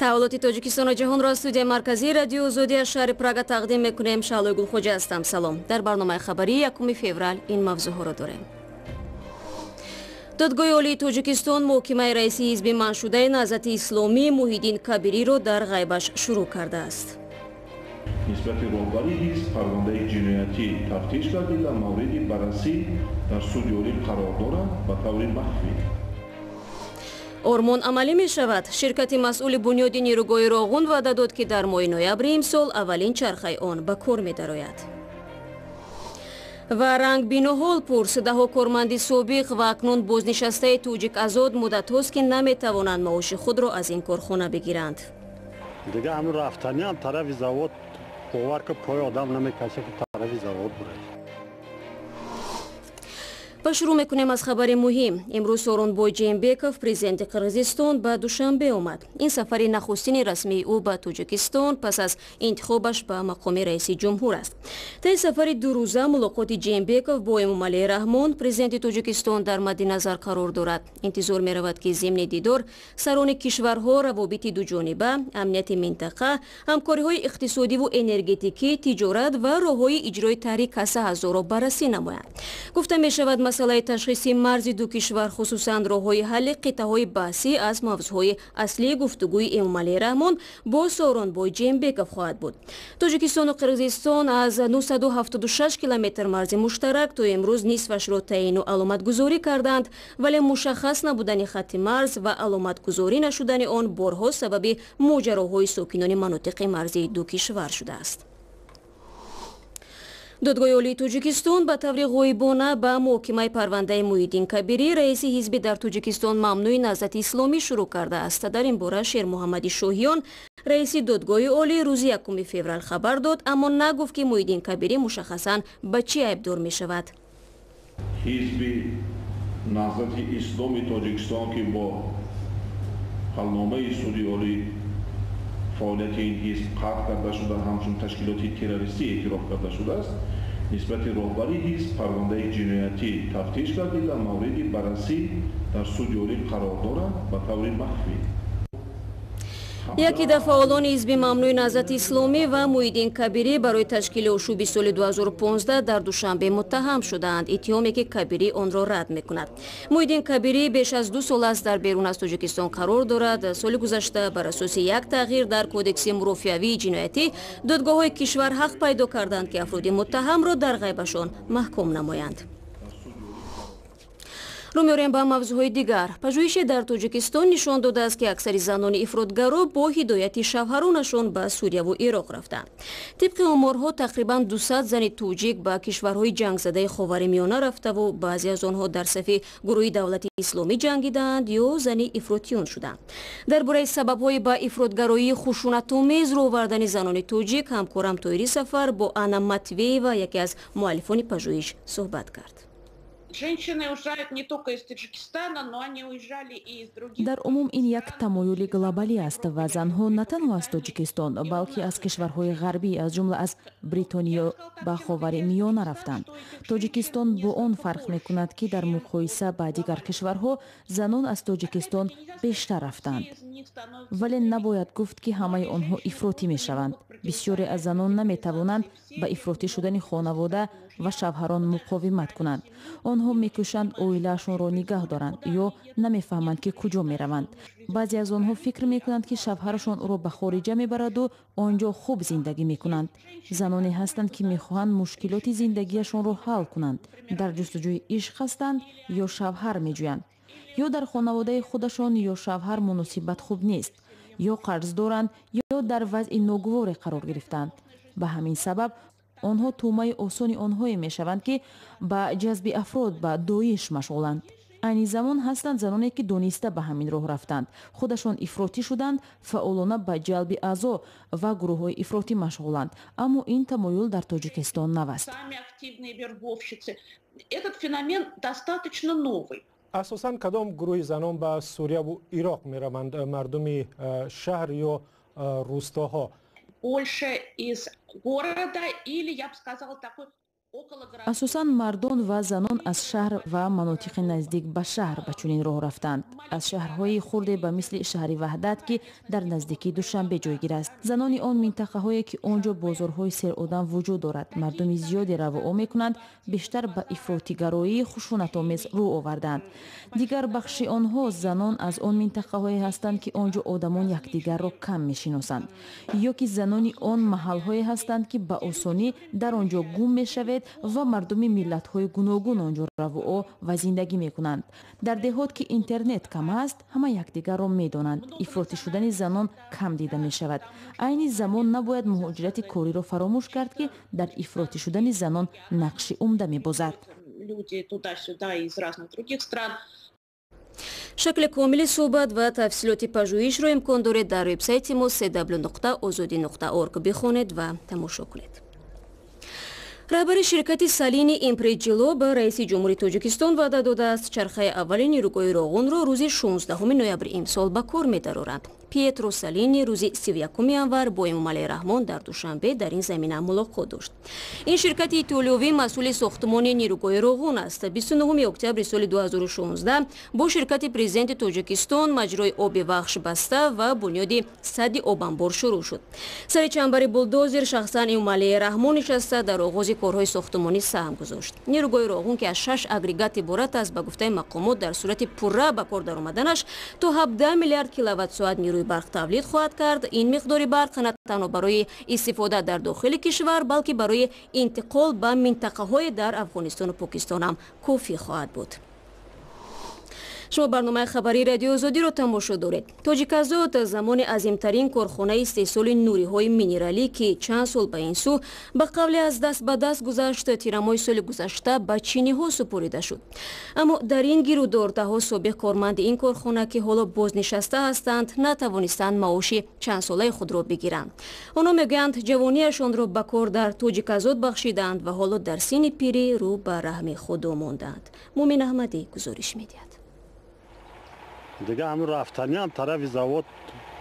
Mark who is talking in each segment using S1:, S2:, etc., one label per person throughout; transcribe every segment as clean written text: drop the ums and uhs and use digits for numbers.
S1: таваллути Тоҷикистон ва ҷаҳонро аз студияи марказии радио Озодия шаҳри Прага тақдим мекунем. Шаълои Гулхоҷа ҳастам. Салом. Дар барномаи хабарии 1 феврал ин мавзӯъҳоро дорем. додгоҳи олии Тоҷикистон муҳокимаи раиси ҳизби маншудаи Наҳзати Исломӣ Муҳиддин Кабириро дар ғайбаш шурӯъ кардааст.
S2: нисбати роҳбари ҳизб парвандаи ҷиноятӣ тафтиш гардида мавриди баррасӣ дар суди олӣ қарор дорад ба таври махфӣ.
S1: Ормон амалӣ мешавад. Ширкати масъули бунёди нирӯгоҳи Роғун ваъда дод ки дар моҳи ноябри имсол аввалин чархаи он ба кор медарояд. ва рангбиноҳол пурс даҳо корманди собиқ ва акнун бознишастаи Тоҷик Азод муддатҳост ки наметавонанд маоши худро аз ин корхона бигиранд.
S3: دیگه همون رفتنی هم طرف زواد باور که پای آدم نمیکشه که طرف زواد بره.
S1: ва шурӯъ мекунем аз хабари муҳим. имрӯз Сооронбой Ҷэймбеков, президенти Қирғизистон, ба Душанбе омад. ин сафари нахустини расмии ӯ ба Тоҷикистон пас аз интихобаш ба мақоми раиси ҷумҳур аст. таи сафари дурӯза мулоқоти Ҷэймбеков бо Эмомалии Раҳмон, президенти Тоҷикистон, дар мадди назар қарор дорад. интизор меравад ки зимни дидор сарони кишварҳо равобити дуҷониба, амнияти минтақа, ҳамкориҳои иқтисодиву энергетикӣ, тиҷорат ва роҳҳои иҷрои таҳри Каса ҳазорро баррасӣ намоянд. гуфта мешавад масъалаи ташхиси марзи ду кишвар, хусусан роҳҳои ҳалли қитъаҳои баҳсӣ аз мавзӯъҳои аслии гуфтугӯи Эмомалии Раҳмон бо Сооронбой Ҷэймбеков хоҳад буд. Тоҷикистону Қирғизистон аз 976 километр марзи муштарак то имрӯз нисфашро таъину аломатгузорӣ карданд, вале мушаххас набудани хатти марз ва аломатгузорӣ нашудани он борҳо сабаби моҷароҳои сокинони манотиқи марзии ду кишвар шудааст. додгоҳи олии Тоҷикистон ба таври ғоибона ба муҳокимаи парвандаи Муҳиддин Кабирӣ, раиси ҳизби дар Тоҷикистон мамнӯи Наҳзати Исломӣ шурӯъ кардааст. дар ин бора Шермуҳаммади Шоҳиён, раиси додгоҳи олӣ, рӯзи 1 феврал хабар дод, аммо нагуфт ки Муҳиддин Кабирӣ мушаххасан ба чӣ айбдор мешавад.
S2: ҳизби Наҳзати Исломи Тоҷикистон ки бо ҳалномаи суди олӣ фаъолияти ин ҳизб қатъ карда шуда ҳамчун ташкилоти террористӣ эътироф карда шудааст. нисбати роҳбари ҳизб парвандаи ҷиноятӣ тафтиш гардида мавриди баррасӣ дар суди олӣ қарор дорад ба таври махфӣ.
S1: яке дар фаъолони ҳизби мамнӯи Наҳзати Исломӣ ва Муҳиддин Кабирӣ барои ташкили ошӯби соли 2015 дар Душанбе муттаҳам шуданд, иттиҳоме ки Кабирӣ онро рад мекунад. Муҳиддин Кабирӣ беш аз 2 сол аст дар берун аз Тоҷикистон қарор дорад. соли гузашта бар асоси як тағйир дар кодекси мурофиавии ҷиноятӣ додгоҳҳои кишвар ҳақ пайдо карданд ки афроди муттаҳамро дар ғайбашон маҳкум намоянд. рӯ меорем ба мавзӯъҳои дигар. пажӯҳише дар Тоҷикистон нишон додааст ки аксари занони ифротгаро бо ҳидояти шавҳаронашон ба Сурияву Ироқ рафтанд. тибқи оморҳо тақрибан 200 зани тоҷик ба кишварҳои ҷангзадаи Ховари Миёна рафтаву баъзе аз онҳо дар сафи гурӯҳи Давлати Исломӣ ҷангидаанд ё зани ифротиён шуданд. дар бораи сабабҳои ба ифротгароии хушунатомез рӯ овардани занони тоҷик ҳамкорам Тоири Сафар бо Анна Матвеева, яке аз муаллифони пажӯҳиш, суҳбат кард.
S4: Женщины уезжают не только из Таджикистана, но они уезжали и из других.
S5: дар умум ин як тамоюли глобалӣ аст ва занҳо на танҳо аз Тоҷикистон, балки аз кишварҳои ғарбӣ, аз ҷумла аз Бритониё ба Ховари Миёна рафтанд. Тоҷикистон бо он фарқ мекунад ки дар муқоиса ба дигар кишварҳо занон аз Тоҷикистон бештар рафтанд. вале набояд гуфт ки ҳамаи онҳо ифротӣ мешаванд. бисёре аз занон наметавонанд ба ифротӣ шудани хонавода ва шавҳарон муқовимат кунанд. онҳо мекӯшанд оилаашонро нигоҳ доранд ё намефаҳманд ки куҷо мераванд. баъзе аз онҳо фикр мекунанд ки шавҳарашонро ба хориҷа мебараду онҷо хуб зиндагӣ мекунанд. заноне ҳастанд ки мехоҳанд мушкилоти зиндагиашонро ҳал кунанд. дар ҷустуҷӯи ишқ ҳастанд ё шавҳар меҷӯянд, ё дар хонаводаи худашон ё шавҳар муносибат хуб нест, ё қарз доранд ё дар вазъи ногуворе қарор гирифтанд. ба ҳамин сабаб онҳо тӯъмаи осони онҳое мешаванд ки ба ҷазби афрод ба доиш машғуланд. айни замон ҳастанд заноне ки дониста ба ҳамин роҳ рафтанд, худашон ифротӣ шуданд, фаъолона ба ҷалби аъзо ва гурӯҳҳои ифротӣ машғуланд, аммо ин тамоюл дар Тоҷикистон нав аст.
S6: асосан кадом гурӯҳи занон ба Сурияву Ироқ мераванд? мардуми шаҳр ё рӯстоҳо?
S4: Больше из города или, я бы сказала, такой
S5: асосан мардон ва занон аз шаҳр ва манотиқи наздик ба шаҳр ба чунин роҳ рафтанд. аз шаҳрҳои хурде ба мисли шаҳри ваҳдат ки дар наздикии душанбе ҷойгир аст. занони он минтақаҳое ки он ҷо бозорҳои серодам вуҷуд дорад, мардуми зиёде равоо мекунанд, бештар ба ифротигароии хушунатомез рӯ оварданд. дигар бахши онҳо занон аз он минтақаҳое ҳастанд ки он ҷо одамон якдигарро кам мешиносанд, ё ки занони он маҳалҳое ҳастанд ки ба осонӣ дар он ҷо гум мешавед ва мардуми миллатҳои гуногун онҷо равоо ва зиндагӣ мекунанд. дар деҳот ки интернет кам аст, ҳама якдигарро медонанд. ифротӣ шудани занон кам дида мешавад. айни замон набояд муҳоҷирати кориро фаромӯш кард ки дар ифротӣ шудани занон нақши умда мебозад.
S1: шакли комили суҳбат ва тафсилоти пажӯҳишро имкон доред дар вебсайти мо www.ozodi.org бихонед ва тамошо кунед. раҳбари ширкати салини импреҷило ба раиси ҷумҳури тоҷикистон ваъда додааст чархаи аввали нирӯгоҳи роғунро рӯзи 16 ноябри имсол ба кор медароранд. Пьетро Салини рӯзи 31 январ бо Эмомалии Раҳмон дар Душанбе дар ин замина мулоқот дошт. Ин ширкати итолиёвӣ масъули сохтмони нирӯгоҳи роғун аст. 29 октябри соли 2016 бо ширкати президенти Тоҷикистон маҷрои оби вахш баста ва бунёди садди обанбор шурӯъ шуд. Сари чамбари булдозер шахсан Эмомалии Раҳмон нишаста дар оғози корҳои сохтмонӣ саҳм гузошт. нирӯгоҳи роғун ки аз 6 агрегат иборат аст, ба гуфтаи мақомот дар сурати пурра ба кор даромаданаш то 17 миллиард киловаттсоат нирӯи барқ тавлид хоҳад кард. ин миқдори барқ на танҳо барои истифода дар дохили кишвар, балки барои интиқол ба минтақаҳое дар Афғонистону Покистон ҳам кофӣ хоҳад буд. шумо барномаи хабарии радиои Озодиро тамошо доред. Тоҷиказот замони азимтарин корхонаи истеҳсоли нуриҳои минералӣ ки чанд сол ба ин сӯ ба қавле аз даст ба даст гузашт, тирамоҳи соли гузашта ба чиниҳо супорида шуд. аммо дар ин гирӯдор даҳо собиқ корманди ин корхона ки ҳоло бознишаста ҳастанд, натавонистанд маоши чандсолаи худро бигиранд. онҳо мегӯянд ҷавонияшонро ба кор дар Тоҷиказот бахшиданд ва ҳоло дар синни пирӣ рӯ ба раҳми худо монданд. Мумин Аҳмадӣ гузориш медиҳад.
S3: دیگه همون رفتنی هم طرف زواد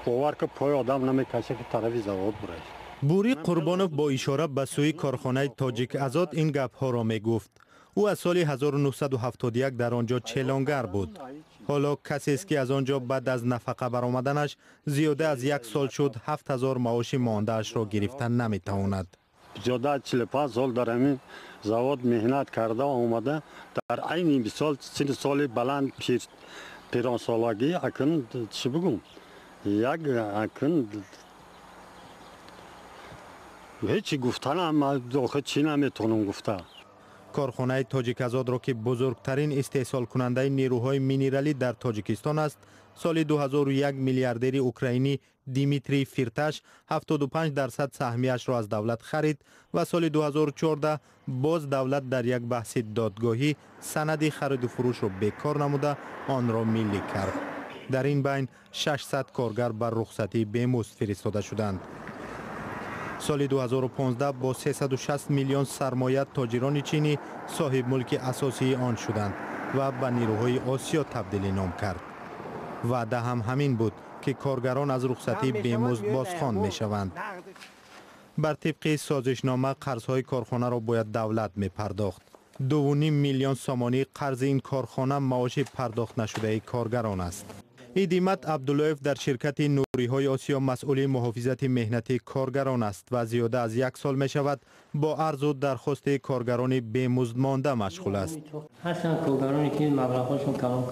S3: باور که پای آدم نمیکشه که طرف زواد بره.
S7: بوری قربانوف با اشاره به سوی کارخانه تاجیک ازاد این گپ ها را می گفت. او از سال 1971 در آنجا چلانگر بود. حالا کسی است که از آنجا بعد از نفقه برآمدنش زیاده از 1 سال شد 7000 معاش مانده اش را گرفتن نمیتواند.
S3: زیاده 45 سال در همین زواد مهنت کرده و آمده در عین مثال سال بلند پیران سالگی اکن چی بگم یک اکن هیچی گفتن هم داخل چی نمیتونم گفته.
S7: کارخانه تاجیکازاد را که بزرگترین استحصال کننده نیروهای مینرالی در تاجیکستان است، سال 2001 میلیاردر اوکراینی دیمیتری فیرتاش 75% سهمیش را از دولت خرید و سال 2014 باز دولت در یک بحث دادگاهی سند خرید و فروش را بیکار نموده آن را ملی کرد. در این بین 600 کارگر بر رخصتی بیمزد فرستاده شدند. سال 2015 با 360 میلیون سرمایه تاجران چینی صاحب ملک اساسی آن شدند و به نیروهای آسیا تبدیل نام کرد. وعده هم همین بود که کارگران از رخصتی بیمزد بازخوانده می شوند. بر طبق سازشنامه قرضهای کارخانه را باید دولت می پرداخت. 2.5 میلیون سامانی قرض این کارخانه معاش پرداخت نشده کارگران است. ایدیمت عبداللهیف در شرکت نوریهای آسیا مسئول محافظت مهنتی کارگران است و زیاده از 1 سال می شود با عرض و درخواست کارگران بیمزد مانده مشغول است.
S8: هستن کارگرانی که مبلغشون کم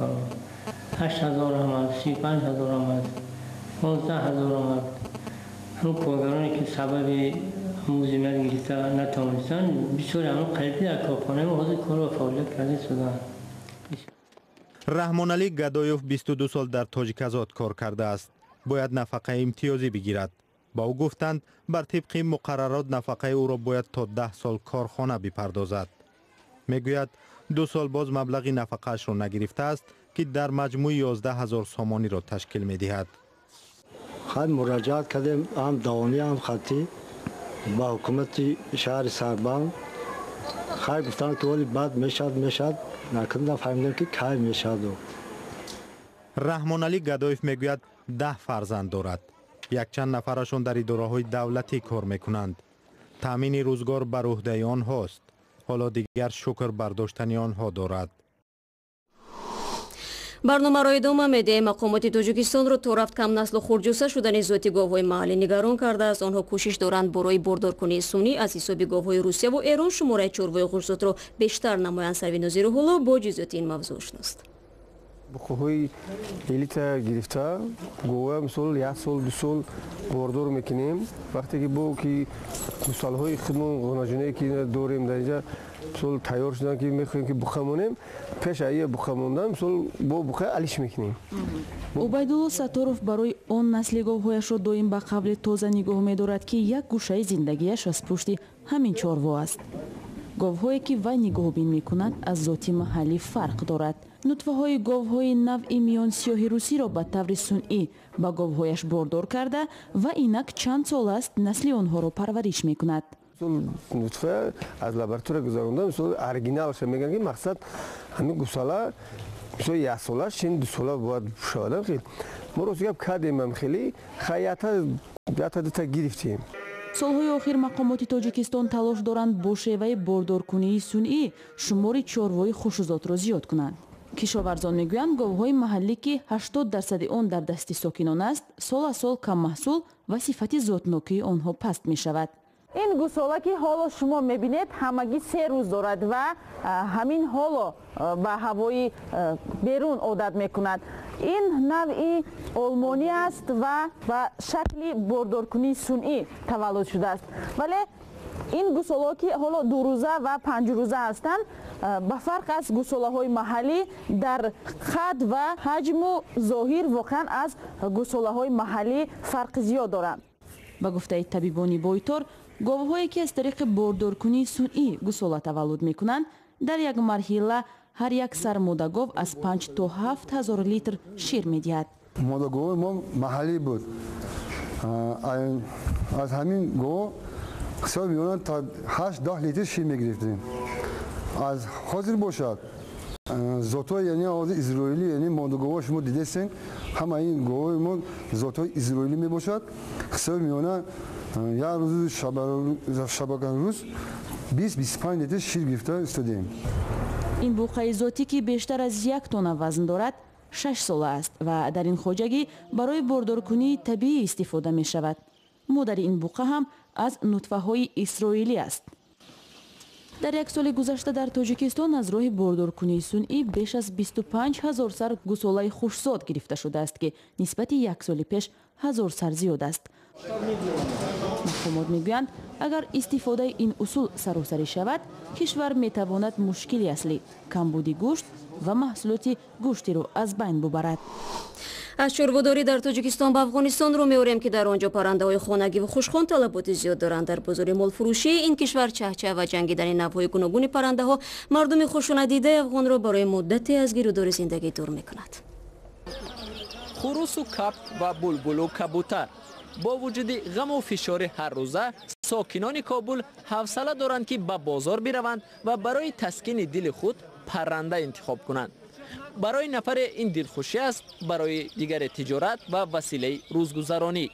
S8: 8000 آمد، 35000 آمد، 15000 آمد. هم کارگرانی که سبب موزیمر گرفته نتوانستن بسیاری هم قلبی در کارخانه ما حاضر کار و فعالیت کرده شدند.
S7: رحمان علی گدایوف 22 سال در تاجیکازاد کار کرده است. باید نفقه امتیازی بگیرد. با او گفتند بر طبق مقررات نفقه او را باید تا 10 سال کارخانه بپردازد. میگوید 2 سال باز مبلغ نفقه‌اش را نگرفته است که در مجموع 11000 سامانی را تشکیل می‌دهد.
S9: خود مراجعت کردیم، هم داوانی هم خطی با حکومت شهر سربان. خیلی گفتن که ولی بعد میشد نکنده فهمیدم که کی میشد.
S7: رحمان علی گدایف میگوید 10 فرزند دارد. یک چند نفرشون در اداره‌های دولتی کار میکنند. تامین روزگار بر عهده آنهاست. حالا دیگر شکر برداشتنی آنها دارد.
S1: барномаро идома медиҳем. мақомоти тоҷикистонро то рафт камнаслу хурдҷуса шудани зоти говҳои маҳаллӣ нигарон кардааст. онҳо кӯшиш доранд борои бордоркунии сунъӣ аз ҳисоби говҳои русияву эрон шумораи чорвои ғӯшзотро бештар намоянд. Сарви Нозируҳулло бо ҷузъиёти ин мавзӯъ шуност.
S10: бухӯҳои элита гирифта гова мисол 1 сол 2 сол бордор мекунем. вақте ки бо ки гусалҳои худмон ғонаҷунае ки дорем дар инҷа мисол тайёр шудан ки мехоҳем ки бухамонем, пеш аз ия бухамондан мисол бо буха алиш мекунем.
S5: убайдулло сатторов барои он насли говҳояшро доим ба қабли тоза нигоҳ медорад ки як гӯшаи зиндагиаш аз пушти ҳамин чорво аст. говҳое ки вай нигоҳубин мекунад аз зоти маҳаллӣ фарқ дорад. нутфаҳои говҳои навъи миёнсиёҳи русиро ба таври сунъӣ ба говҳояш бордор карда ва инак чанд сол аст насли онҳоро парвариш мекунад.
S10: нутфа аз лаборатория гузаронда мисол оригиналша мегӯянд ки мақсад ҳамин гусала мисол 1 солаш чин 2 сола бояд шавад. мо рости гап кардем хеле хаята дута гирифтем.
S5: солҳои охир мақомоти тоҷикистон талош доранд бо шеваи бордоркунии сунъӣ шумори чорвои хушузотро зиёд кунанд. кишоварзон мегӯянд говҳои маҳаллӣ ки 80% он дар дасти сокинон аст, сол аз сол каммаҳсул ва сифати зотнокии онҳо паст мешавад.
S11: ин гусола ки ҳоло шумо мебинед ҳамагӣ 3 рӯз дорад ва ҳамин ҳоло ба ҳавои берун одат мекунад. ин навъи олмонӣ аст ва ба шакли бордоркунии сунъӣ таваллуд шудааст. вале ин гусолаҳо ки ҳоло 2 рӯза ва 5 рӯза ҳастанд, ба фарқ аз гусолаҳои маҳаллӣ дар қад ва ҳаҷму зоҳир воқеан аз гусолаҳои маҳаллӣ фарқи зиёд доранд.
S5: ба гуфтаи табибони бойтор, говҳое ки аз тариқи бордоркунии сунъӣ гусола таваллуд мекунанд, дар як марҳила ҳар як сар модагов аз 5 то 7 ҳазор литр шир медиҳад.
S12: модагови мо маҳаллӣ буд. аз ҳамин гов қисоби миёна та 8-10 литр шир мегирифтем. аз ҳозир бошад зотҳои яъне ҳозир изроилӣ яъне модагово шумо дидесен, ҳама ин говҳои мо зотҳои изроилӣ мебошад. қисоби миёна як рӯзи шабакарӯз 20-25 литр шир гирифта истодем.
S5: ин буқаи зотӣ ки бештар аз 1 тонна вазн дорад 6 сола аст ва дар ин хоҷагӣ барои бордоркунии табиӣ истифода мешавад. модари ин буқа ҳам аз нутфаҳои исроилӣ аст. дар як соли гузашта дар тоҷикистон аз роҳи бордоркунии сунъӣ беш аз 25 ҳазор сар гусолаи хушзод гирифта шудааст ки нисбати як соли пеш 1000 сар зиёд аст. мақомот мегӯянд, агар истифодаи ин усул саросарӣ шавад, кишвар метавонад мушкили аслӣ камбуди гӯшт ва маҳсулоти гӯштиро аз байн бубарад.
S1: аз чорводорӣ дар тоҷикистон ба афғонистон рӯ меорем ки дар онҷо паррандаҳои хонагиву хушхон талаботи зиёд доранд. дар бозори молфурӯшии ин кишвар чаҳчаҳ ва ҷангидани навъҳои гуногуни паррандаҳо мардуми хушунадидаи афғонро барои муддате аз гирӯдори зиндагӣ дур мекунад.
S13: хурусу капт ва булбулу кабутар бо вуҷуди ғаму фишори ҳаррӯза сокинони Кобул ҳавсала доранд ки ба бозор бираванд ва барои таскини дили худ парранда интихоб кунанд. барои нафаре ин дилхушӣ аст, барои дигаре тиҷорат ва василаи рӯзгузаронӣ.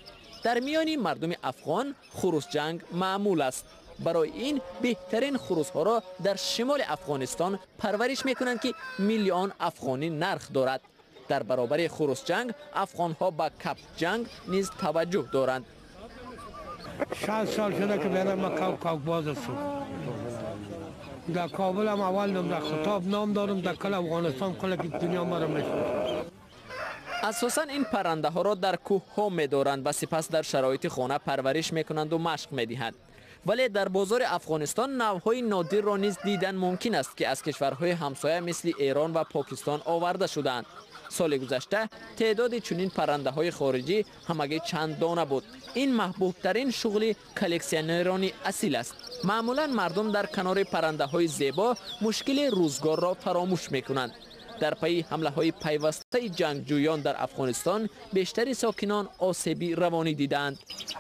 S13: дар миёни мардуми афғон хурусҷанг маъмул аст. барои ин беҳтарин хурусҳоро дар шимоли Афғонистон парвариш мекунанд ки миллион афғонӣ нарх дорад. дар баробари хурусҷанг афғонҳо ба каптҷанг низ таваҷҷӯҳ доранд.
S14: 60 سال شده که برم من کاوکاز هستم. در کابل هم اول در خطاب نام دارم، در کل افغانستان کل دنیا مرا میشناسه.
S13: اساساً این پرنده ها را در کوه ها می‌دارند و سپس در شرایط خانه پرورش می‌کنند و مشق می‌دهند. ولی در بازار افغانستان نوع‌های نادر را نیز دیدن ممکن است که از کشورهای همسایه مثل ایران و پاکستان آورده شدند. سال گذشته تعداد چنین پرنده های خارجی همگی چند دانه بود. این محبوب ترین شغل کلکسیونران اصیل است. معمولا مردم در کنار پرنده های زیبا مشکل روزگار را فراموش میکنند. در پی حمله های پیوسته جنگجویان در افغانستان بیشتری ساکنان آسیبی روانی دیدند.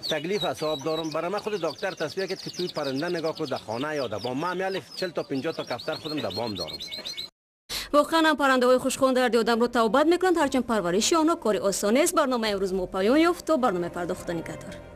S15: تکلیف حساب دارم، برای من خود دکتر تصویه که توی پرنده نگاه کنه، در خانه یا در بام. من میال 40 تا 50 تا کفتر خودم در بام دارم.
S1: واقعا هم پرنده‌های خوشخوان درد آدم رو توبت میکنند، هرچند پرورش آنها کاری آسان است. برنامه امروز ما پایان یافت. تا برنامه پرداختنی قطار.